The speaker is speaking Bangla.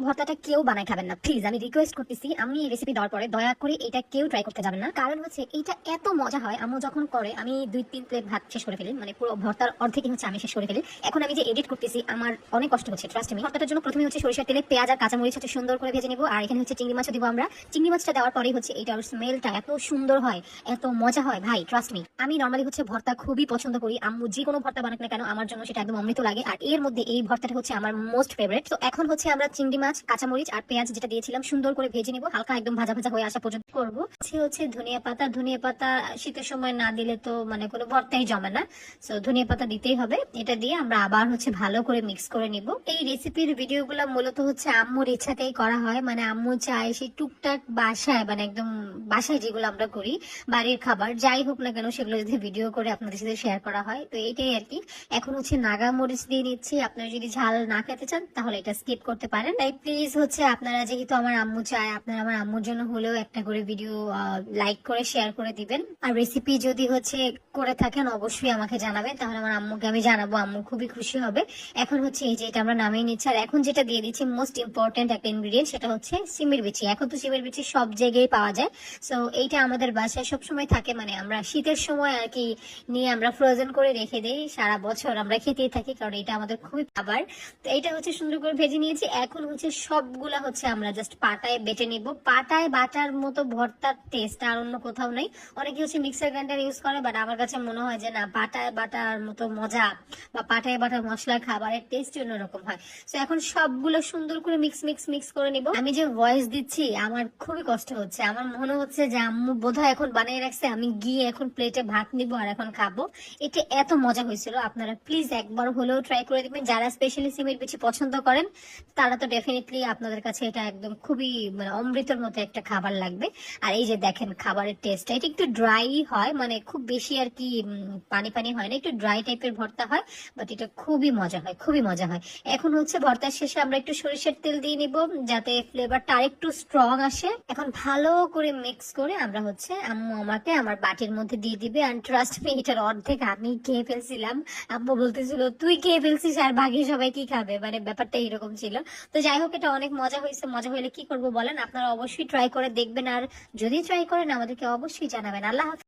ভর্তাটা কেউ বানায় খাবেন না, প্লিজ আমি রিকোয়েস্ট করতেছি। আমি এই রেসিপি দেওয়ার পরে দয়া করে এটা কেউ ট্রাই করতে যাবেন না। কারণ হচ্ছে এইটা এত মজা হয়, আম্মু যখন করে আমি 2-3 প্লেট ভাত শেষ করে ফেলি, মানে পুরো ভর্তার অর্ধেকই হচ্ছে আমি শেষ করে ফেলি। এখন আমি যে এডিট করতেছি আমার অনেক কষ্ট হচ্ছে, ট্রাস্ট মি। ভর্তাটার জন্য প্রথমে হচ্ছে সরিষার তেলে পেঁয়াজ আর কাঁচামরিচ হচ্ছে সুন্দর করে ভেজে নিব, আর এখানে হচ্ছে চিংড়ি মাছও দিব আমরা। চিংড়ি মাছটা দেওয়ার পরেই হচ্ছে এইটার স্মেলটা এত সুন্দর হয়, এত মজা হয় ভাই, ট্রাস্ট মি। আমি নর্মালি হচ্ছে ভর্তা খুবই পছন্দ করি, আম্মু যে কোনো ভর্তা বানাক না কেন আমার জন্য সেটা একদম অমৃত লাগে, আর এর মধ্যে এই ভর্তাটা হচ্ছে আমার মোস্ট ফেভারিট। তো এখন হচ্ছে আমরা চিংড়ি মাছ, কাঁচামরিচ আর পেঁয়াজ যেটা দিয়েছিলাম সুন্দর করে ভেজে নিব, হালকা একদম ভাজা ভাজা হয়ে আসা পর্যন্ত করবো। হচ্ছে ধনিয়া পাতা। ধনিয়া পাতা শীতের সময় না দিলে তো মানে কোনো ভর্তাই জমে না, সো ধনিয়া পাতা দিতেই হবে। এটা দিয়ে আমরা আবার হচ্ছে ভালো করে মিক্স করে নিব। এই রেসিপির ভিডিওগুলো মূলত হচ্ছে আম্মুর ইচ্ছাতেই করা হয়, মানে আম্মু চায় সেই টুকটাক বাসায়, মানে একদম বাসায় যেগুলো আমরা করি বাড়ির খাবার যাই হোক না কেন সেগুলো যদি ভিডিও করে আপনাদের সাথে শেয়ার করা হয়, তো এইটাই আর কি। এখন হচ্ছে নাগা মরিচ দিয়ে নিচ্ছি, আপনারা যদি ঝাল না খেতে চান তাহলে এটা স্কিপ করতে পারেন। তাই প্লিজ হচ্ছে আপনারা, যেহেতু আমার আম্মু চায়, আপনারা আমার আম্মুর জন্য হলেও একটা করে ভিডিও লাইক করে শেয়ার করে দিবেন। আর রেসিপি যদি হচ্ছে করে থাকেন অবশ্যই আমাকে জানাবেন, তাহলে আমার আম্মুকে আমি জানাবো, আম্মু খুবই খুশি হবে। এখন হচ্ছে এই যে এটা আমরা নামিয়ে নিচ্ছি, আর এখন যেটা দিয়ে দিচ্ছি মোস্ট ইম্পর্টেন্ট একটা ইনগ্রিডিয়েন্ট, সেটা হচ্ছে সিমের বিচি। এখন তো সিমের বিচি সব জায়গায় পাওয়া যায়, সো এইটা আমাদের বাসায় সবসময় থাকে, মানে আমরা শীতের সময় আর কি নিয়ে আমরা ফ্রোজেন করে রেখে দিই, সারা বছর আমরা খেতেই থাকি, কারণ এটা আমাদের খুবই খাবার। তো এটা হচ্ছে সুন্দর করে ভেজে নিয়েছি। এখন হচ্ছে সবগুলা হচ্ছে আমরা জাস্ট পাটায় বেটে নিব। পাটায় বাটার মতো ভর্তার টেস্ট আর অন্য কোথাও নেই। অনেকে হচ্ছে মিক্সার গ্রাইন্ডার ইউজ করে, বাট আমার কাছে মনে হয় যে না, পাটায় বাটার মতো মজা বা পাটায় বাটার মশলার খাবারের টেস্ট অন্যরকম হয়। তো এখন সবগুলো সুন্দর করে মিক্স মিক্স মিক্স করে নিব। আমি যে ভয়েস দিচ্ছি আমার খুবই কষ্ট হচ্ছে, আমার মনে হচ্ছে যে আম্মু বোধহয় এখন বানিয়ে রাখছে, আমি গিয়ে এখন প্লেটে ভাত নিব আর এখন খাবো। এটা এত মজা হয়েছিল, আপনারা প্লিজ একবার হলেও ট্রাই করে দিবেন। যারা স্পেশালি সিমের বিচি পছন্দ করেন তারা তো ডেফিনেটলি আপনাদের কাছে এটা একদম খুবই মানে অমৃতের মতো একটা খাবার লাগবে। আর এই যে দেখেন খাবারের টেস্টটা, এটা একটু ড্রাই হয়, মানে খুব বেশি আর কি পানি পানি হয় না, একটু ড্রাই টাইপের ভর্তা হয়, বাট এটা খুবই মজা হয়, খুবই মজা হয়। এখন হচ্ছে ভর্তার শেষে আমরা একটু সরিষার তেল দিয়ে নিব, যাতে ফ্লেভারটা আরেকটু স্ট্রং আসে। এখন ভালো করে মিক্স করে আমরা হচ্ছে আম্মু আমাকে আমার বাটির মধ্যে দিয়ে দিবে, আর ট্রাস্ট মি এটার অর্ধেক আমি খেয়ে ফেলছিলাম। আম্মু বলতেছিল তুই খেয়ে ফেলছিস আর বাকি সবাই কি খাবে, মানে ব্যাপারটা এরকম ছিল। তো যাই হোক, এটা অনেক মজা হয়েছে। মজা হলে কি করবো বলেন, আপনারা অবশ্যই ট্রাই করে দেখবেন, আর যদি ট্রাই করেন আমাদেরকে অবশ্যই জানাবেন। আল্লাহ হাফেজ।